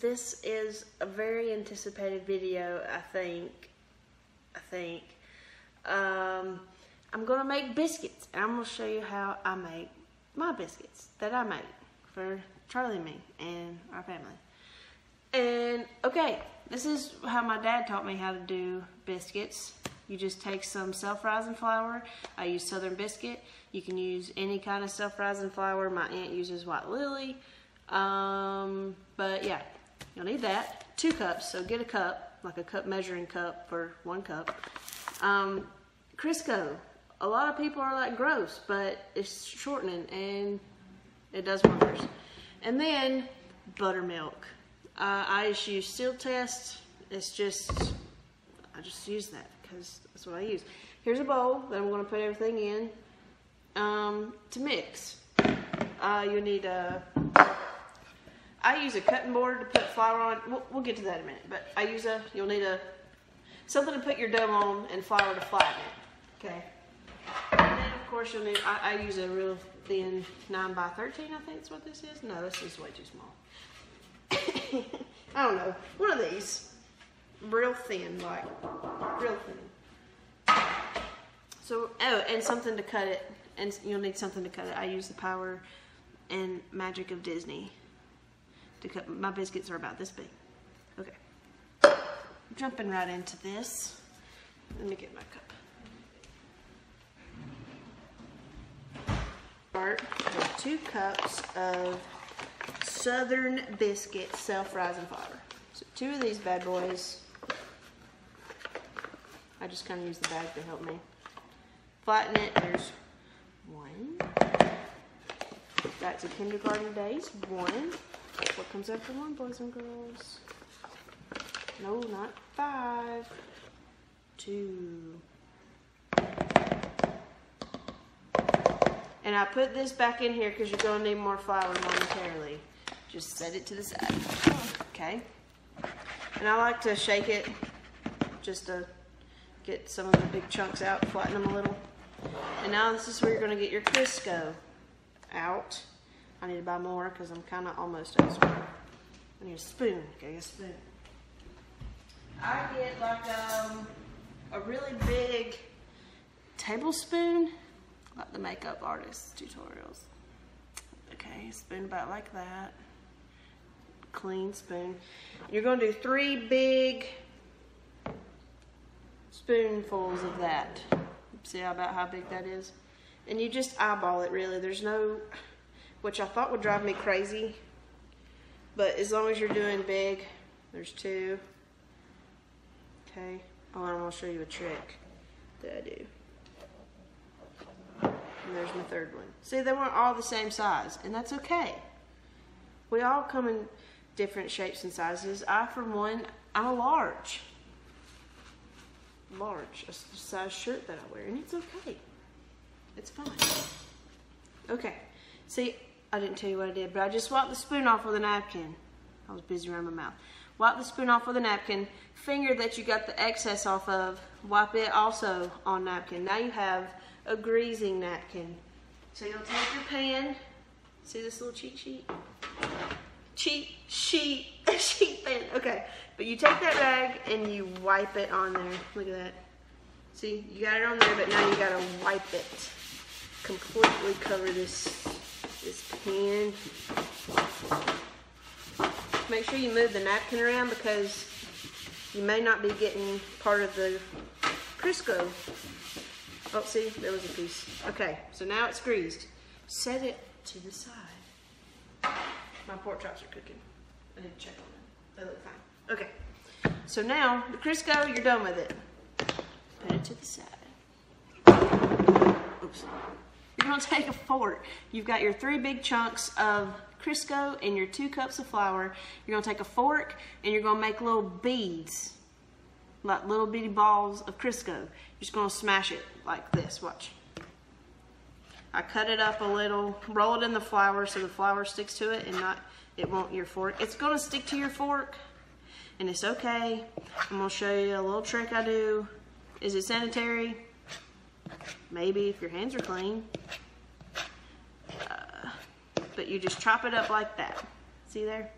this is a very anticipated video, I think. I'm gonna make biscuits, and I'm gonna show you how I make my biscuits that I make for Charlie and me and our family. And okay, this is how my dad taught me how to do biscuits. You just take some self-rising flour. I use Southern Biscuit. You can use any kind of self-rising flour. My aunt uses White Lily. But yeah, you'll need that. 2 cups, so get a cup, like a cup measuring cup for 1 cup. Crisco. A lot of people are like, gross, but it's shortening and it does wonders. And then buttermilk. I just use Sealtest. It's just, I just use that because that's what I use. Here's a bowl that I'm going to put everything in to mix. You need a, I use a cutting board to put flour on. We'll get to that in a minute, but I use you'll need something to put your dough on and flour to flatten it. Okay. And then of course you'll need, I use a real thin 9 by 13, I think is what this is. No, this is way too small. I don't know. One of these. Real thin, like, real thin. So, oh, and something to cut it. And you'll need something to cut it. I use the power and magic of Disney to cut. My biscuits are about this big. Okay. Jumping right into this. Let me get my cup. Start with 2 cups of Southern Biscuit self-rising flour. So 2 of these bad boys. I just kind of use the bag to help me flatten it. There's 1. Back to kindergarten days. 1. What comes after 1, boys and girls? No, not 5. 2. And I put this back in here because you're going to need more flour momentarily. Just set it to the side. Okay. And I like to shake it just to get some of the big chunks out, flatten them a little. And now this is where you're going to get your Crisco out. I need to buy more because I'm kind of almost out of spoon. I need a spoon. Okay, a spoon. I get like a really big tablespoon, like the makeup artist tutorials. Okay, a spoon about like that. Clean spoon. You're going to do 3 big spoonfuls of that. See about how big that is? And you just eyeball it, really. There's no, which I thought would drive me crazy, but as long as you're doing big, there's 2. Okay. Oh, and I'm going to show you a trick that I do. And there's my 3rd one. See, they weren't all the same size, and that's okay. We all come in different shapes and sizes. I, for one, I'm a large. A size shirt that I wear, and it's okay. It's fine. Okay. See, I didn't tell you what I did, but I just wiped the spoon off with a napkin. I was busy around my mouth. Wipe the spoon off with a napkin. Finger that you got the excess off of, wipe it also on napkin. Now you have a greasing napkin. So you'll take your pan. See this little cheat sheet? Sheet pan. Okay, but you take that rag and you wipe it on there. Look at that. See, you got it on there, but now you gotta wipe it. Completely cover this pan. Make sure you move the napkin around because you may not be getting part of the Crisco. Oh, see, there was a piece. Okay, so now it's greased. Set it to the side. My pork chops are cooking. I need to check on them. They look fine. Okay. So now, the Crisco, you're done with it. Put it to the side. Oops. You're going to take a fork. You've got your 3 big chunks of Crisco and your 2 cups of flour. You're going to take a fork and you're going to make little beads. Like little bitty balls of Crisco. You're just going to smash it like this. Watch. I cut it up a little, roll it in the flour so the flour sticks to it and it won't your fork. It's going to stick to your fork and it's okay. I'm going to show you a little trick I do. Is it sanitary? Maybe if your hands are clean. But you just chop it up like that. See there?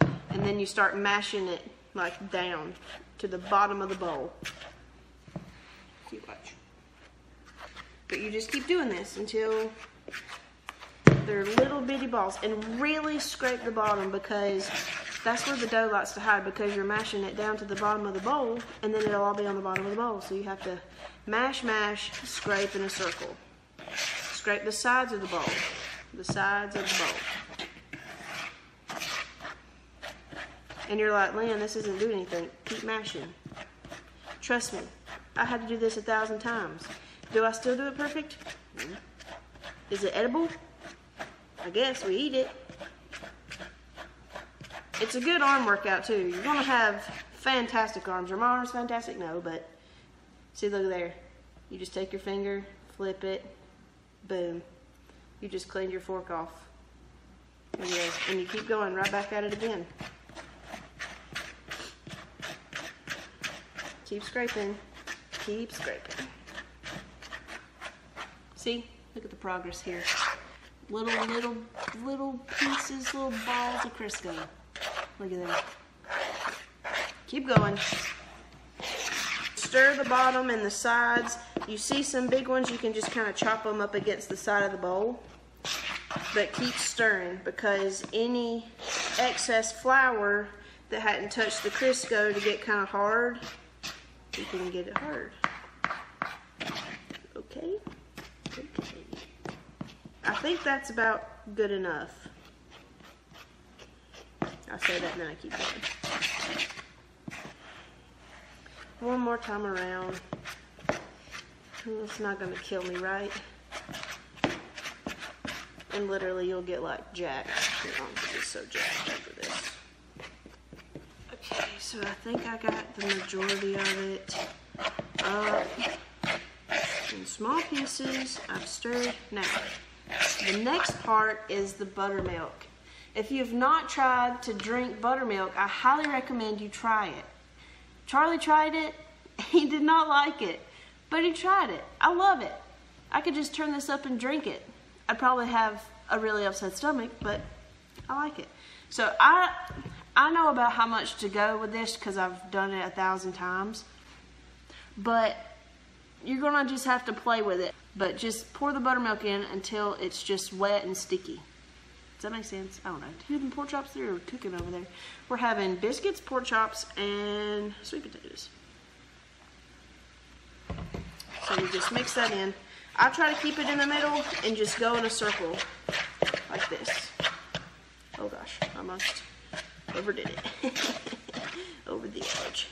And then you start mashing it like down to the bottom of the bowl. See, watch. But you just keep doing this until they're little bitty balls, and really scrape the bottom, because that's where the dough likes to hide, because you're mashing it down to the bottom of the bowl, and then it'll all be on the bottom of the bowl. So you have to mash, mash, scrape in a circle. Scrape the sides of the bowl. The sides of the bowl. And you're like, Lynn, this isn't doing anything. Keep mashing. Trust me, I had to do this 1,000 times. Do I still do it perfect? Is it edible? I guess we eat it. It's a good arm workout too. You're gonna have fantastic arms. Are my arms fantastic? No, but see, look there. You just take your finger, flip it, boom. You just cleaned your fork off. There it is. And you keep going right back at it again. Keep scraping. Keep scraping. See? Look at the progress here. Little pieces, little balls of Crisco. Look at that. Keep going. Stir the bottom and the sides. You see some big ones, you can just kind of chop them up against the side of the bowl. But keep stirring, because any excess flour that hadn't touched the Crisco to get kind of hard, you can get it hard. Okay? Okay. I think that's about good enough. I say that and then I keep going. One more time around. It's not going to kill me, right? And literally you'll get like jacked. Your arms will get so jacked after this. Okay, so I think I got the majority of it up in small pieces. I've stirred. Now, the next part is the buttermilk. If you've not tried to drink buttermilk, I highly recommend you try it. Charlie tried it. He did not like it, but he tried it. I love it. I could just turn this up and drink it. I'd probably have a really upset stomach, but I like it. So I know about how much to go with this because I've done it 1,000 times, but you're gonna just have to play with it. But just pour the buttermilk in until it's just wet and sticky. Does that make sense? I don't know. Do you have pork chops there or cooking over there? We're having biscuits, pork chops, and sweet potatoes. So you just mix that in. I try to keep it in the middle and just go in a circle like this. Oh gosh, I almost overdid it. Over the edge.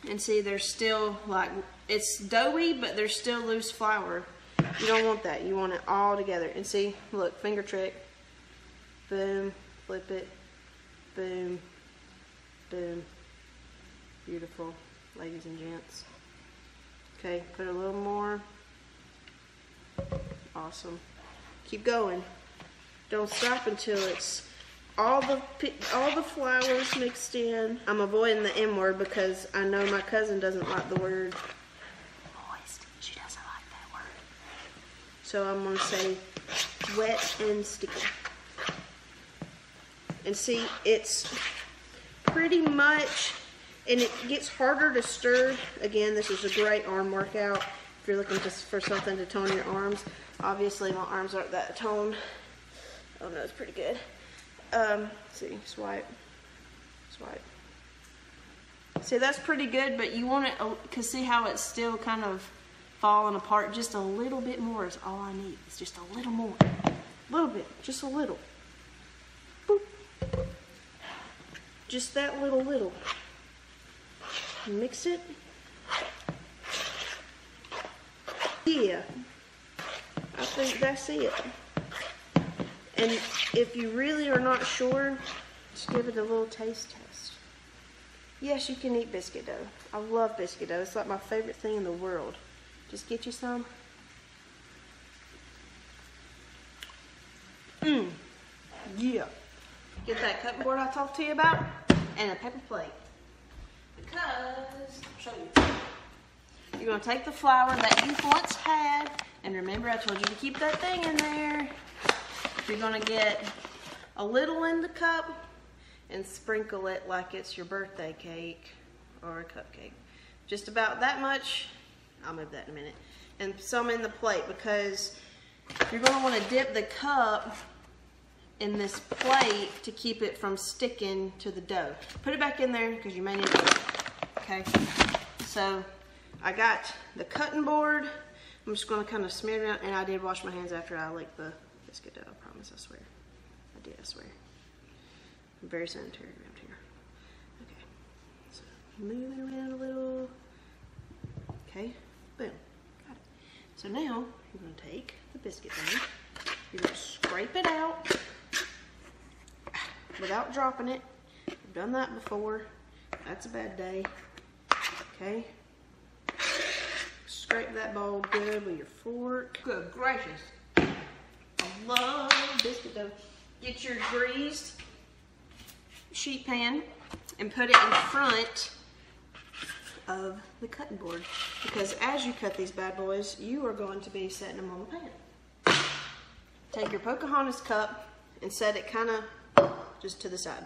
And see, there's still like, it's doughy, but there's still loose flour. You don't want that. You want it all together. And see, look, finger trick. Boom, flip it. Boom, boom. Beautiful, ladies and gents. Okay, put a little more. Awesome. Keep going. Don't stop until it's all the flour's mixed in. I'm avoiding the M word because I know my cousin doesn't like the word moist. She doesn't like that word. So I'm going to say wet and sticky. And see, it's pretty much, and it gets harder to stir. Again, this is a great arm workout if you're looking for something to tone your arms. Obviously, my arms aren't that toned. Oh no, it's pretty good. See, swipe, swipe. See, that's pretty good, but you want it, because see how it's still kind of falling apart? Just a little bit more is all I need. It's just a little more. A little bit, just a little. Boop. Just that little. Mix it. Yeah, I think that's it. And if you really are not sure, just give it a little taste test. Yes, you can eat biscuit dough. I love biscuit dough. It's like my favorite thing in the world. Just get you some. Yeah. Get that cutting board I talked to you about and a paper plate. Because, I'll show you. You're going to take the flour that you once had, and remember I told you to keep that thing in there. You're going to get a little in the cup and sprinkle it like it's your birthday cake or a cupcake. Just about that much. I'll move that in a minute. And some in the plate, because you're going to want to dip the cup in this plate to keep it from sticking to the dough. Put it back in there because you may need it. Okay, so I got the cutting board. I'm just going to kind of smear it out, and I did wash my hands after I licked the biscuit dough. I promise, I swear. I did, I swear. I'm very sanitary around here. Okay, so move it around a little. Okay, boom, got it. So now you're going to take the biscuit dough. You're going to scrape it out without dropping it. I've done that before. That's a bad day. Okay. Scrape that bowl good with your fork. Good gracious. I love biscuit dough. Get your greased sheet pan and put it in front of the cutting board, because as you cut these bad boys, you are going to be setting them on the pan. Take your Pocahontas cup and set it kind of just to the side.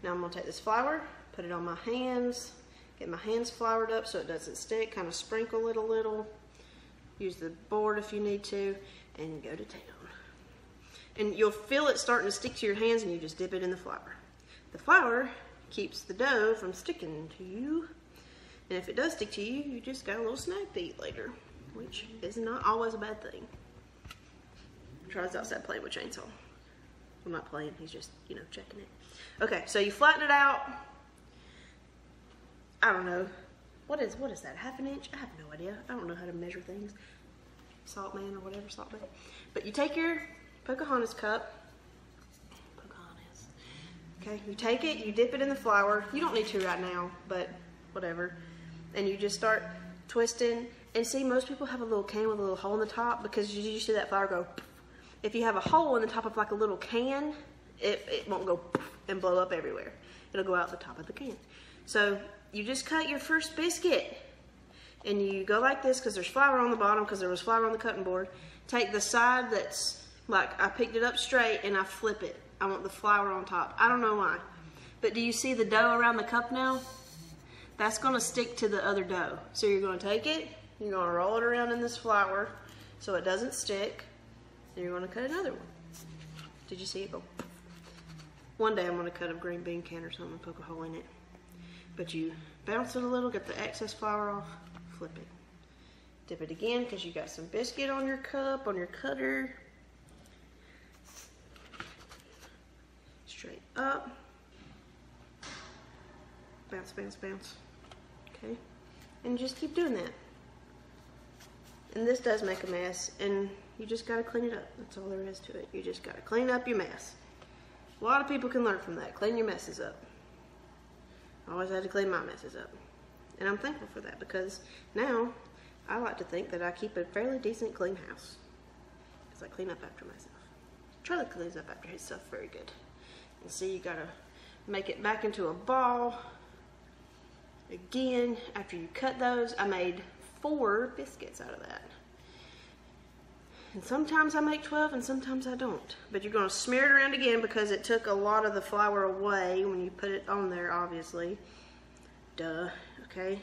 Now I'm going to take this flour, put it on my hands, get my hands floured up so it doesn't stick, kind of sprinkle it a little, use the board if you need to, and go to town. And you'll feel it starting to stick to your hands, and you just dip it in the flour. The flour keeps the dough from sticking to you, and if it does stick to you, you just got a little snack to eat later, which is not always a bad thing. Charles outside playing with chainsaw. I'm not playing, he's just, you know, checking it. Okay, so you flatten it out. I don't know. What is that, half an inch? I have no idea. I don't know how to measure things. Salt man or whatever, salt man. But you take your Pocahontas cup. Pocahontas. Okay, you take it, you dip it in the flour. You don't need to right now, but whatever. And you just start twisting. And see, most people have a little can with a little hole in the top, because you see that flour go. If you have a hole in the top of like a little can, it won't go and blow up everywhere. It'll go out the top of the can. So you just cut your first biscuit, and you go like this, because there's flour on the bottom, because there was flour on the cutting board. Take the side that's like, I picked it up straight and I flip it. I want the flour on top. I don't know why. But do you see the dough around the cup now? That's going to stick to the other dough. So you're going to take it, you're going to roll it around in this flour so it doesn't stick, and you're going to cut another one. Did you see it go? One day I'm going to cut a green bean can or something and poke a hole in it. But you bounce it a little, get the excess flour off, flip it. Dip it again, because you got some biscuit on your cup, on your cutter. Straight up. Bounce, bounce, bounce. Okay. And just keep doing that. And this does make a mess, and you just gotta clean it up. That's all there is to it. You just gotta clean up your mess. A lot of people can learn from that. Clean your messes up. I always had to clean my messes up. And I'm thankful for that, because now I like to think that I keep a fairly decent clean house, because I clean up after myself. Charlie cleans up after his stuff very good. And see, you gotta make it back into a ball. Again, after you cut those, I made 4 biscuits out of that. And sometimes I make 12 and sometimes I don't. But you're gonna smear it around again, because it took a lot of the flour away when you put it on there, obviously. Duh, okay?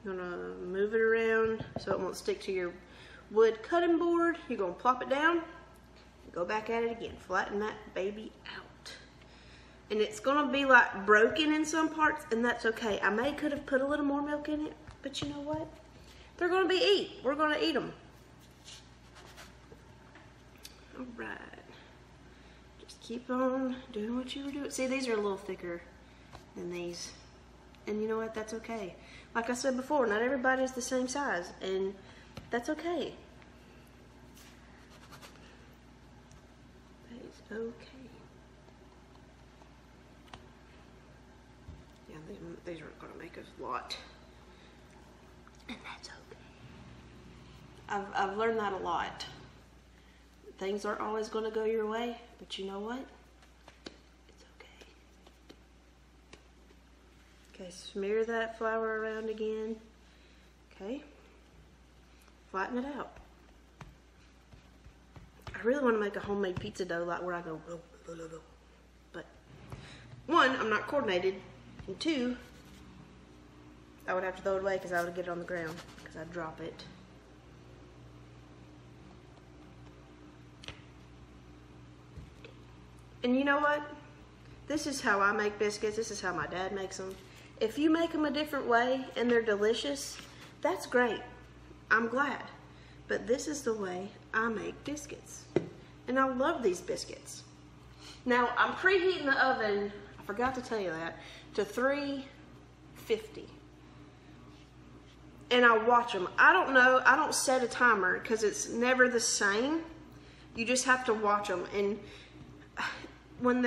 You're gonna move it around so it won't stick to your wood cutting board. You're gonna plop it down, go back at it again. Flatten that baby out. And it's gonna be like broken in some parts, and that's okay. I could have put a little more milk in it, but you know what? They're gonna be eat. We're gonna eat them. All right. Just keep on doing what you were doing. See, these are a little thicker than these. And you know what? That's okay. Like I said before, not everybody's the same size, and that's okay. That is okay. Yeah, these aren't going to make a lot. And that's okay. I've learned that a lot. Things aren't always going to go your way, but you know what? It's okay. Okay, smear that flour around again. Okay. Flatten it out. I really want to make a homemade pizza dough, like where I go, one, I'm not coordinated, and two, I would have to throw it away because I would get it on the ground because I'd drop it. And you know what? This is how I make biscuits. This is how my dad makes them. If you make them a different way and they're delicious, that's great. I'm glad. But this is the way I make biscuits. And I love these biscuits. Now, I'm preheating the oven, I forgot to tell you that, to 350. And I watch them. I don't know, I don't set a timer because it's never the same. You just have to watch them. And when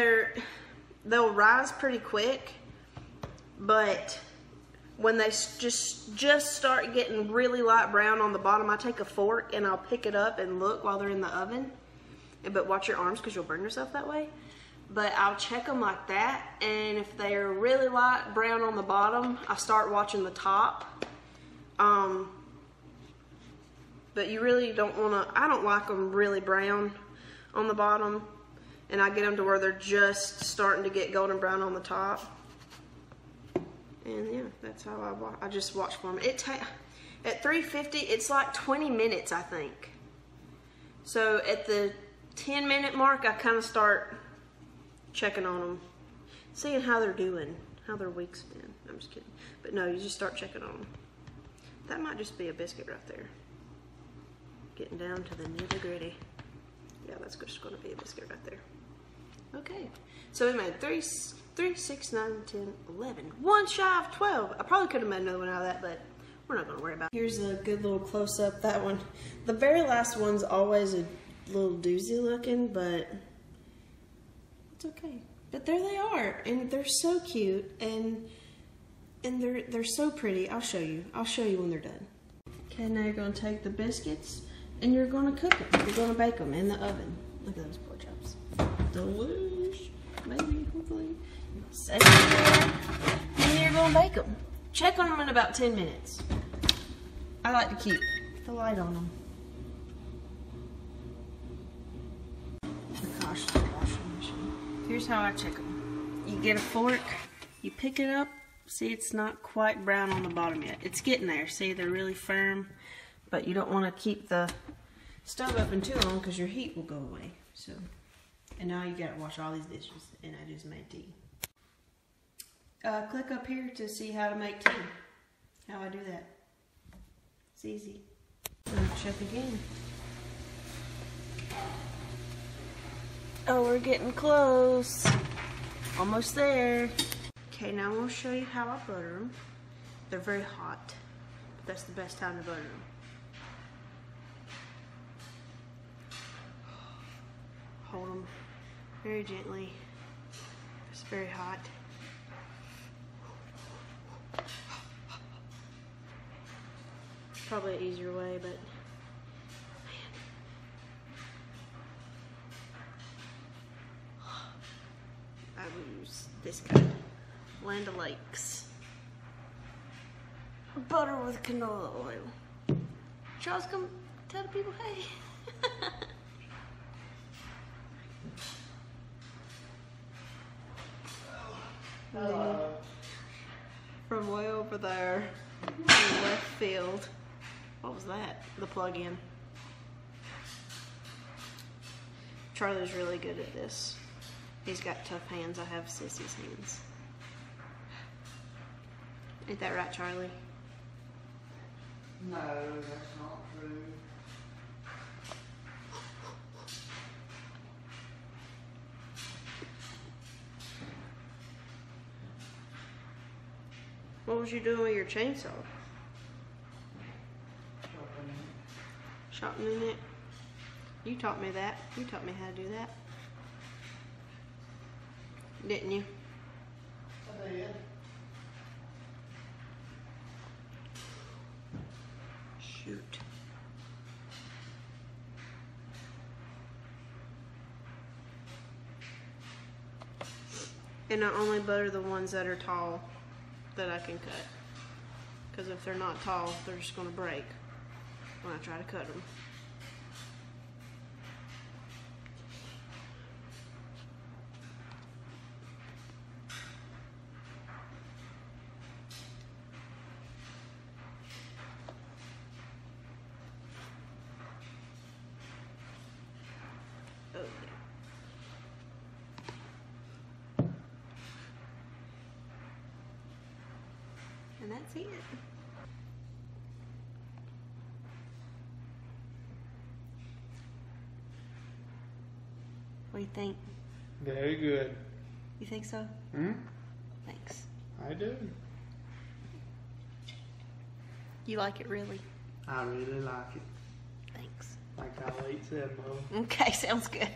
they'll rise pretty quick, but when they just start getting really light brown on the bottom, I take a fork and I'll pick it up and look while they're in the oven. But watch your arms because you'll burn yourself that way. But I'll check them like that, and if they're really light brown on the bottom, I start watching the top. But you really don't want to, I don't like them really brown on the bottom, and I get them to where they're just starting to get golden brown on the top. And yeah, that's how I just watch for them. At 350, it's like 20 minutes, I think. So at the 10-minute mark, I kind of start checking on them, seeing how they're doing, how their week's been. I'm just kidding. But no, you just start checking on them. That might just be a biscuit right there. Getting down to the nitty gritty. Yeah, that's just going to be a biscuit right there. Okay, so we made 3, 6, 9, 10, 11. One shy of 12. I probably could have made another one out of that, but we're not going to worry about it. Here's a good little close-up. That one, the very last one's always a little doozy looking, but it's okay. But there they are, and they're so cute, and they're so pretty. I'll show you when they're done. Okay, now you're going to take the biscuits and you're going to cook them. You're going to bake them in the oven. Look at those pork chops. Delish, maybe, hopefully. Set it there, and you're going to bake them. Check on them in about 10 minutes. I like to keep the light on them. Gosh, the washing machine. Here's how I check them. You get a fork, you pick it up. See, it's not quite brown on the bottom yet. It's getting there. See, they're really firm, but you don't want to keep the stove open too long because your heat will go away. So, and now you got to wash all these dishes, and I just made tea. Click up here to see how to make tea. How I do that. It's easy. Check again. Oh, we're getting close. Almost there. Okay, now I'm going to show you how I butter them. They're very hot, but that's the best time to butter them. Hold them very gently. It's very hot. Probably an easier way, but man. I will use this kind. Land O'Lakes. Butter with canola oil. Charles, come tell the people, hey. Hello. From way over there in the left field. What was that? The plug-in. Charlie's really good at this. He's got tough hands. I have sissy's hands. Ain't that right, Charlie? No, that's not true. What was you doing with your chainsaw? Sharpening it. You taught me that. You taught me how to do that. Didn't you? I did. Shoot. And I only butter the ones that are tall that I can cut. Because if they're not tall, they're just going to break when I try to cut them. that's it. What do you think? Very good. You think so? Hmm? Thanks. I do. You like it really? I really like it. Thanks. Like how Leigh said, Mom. Okay, sounds good.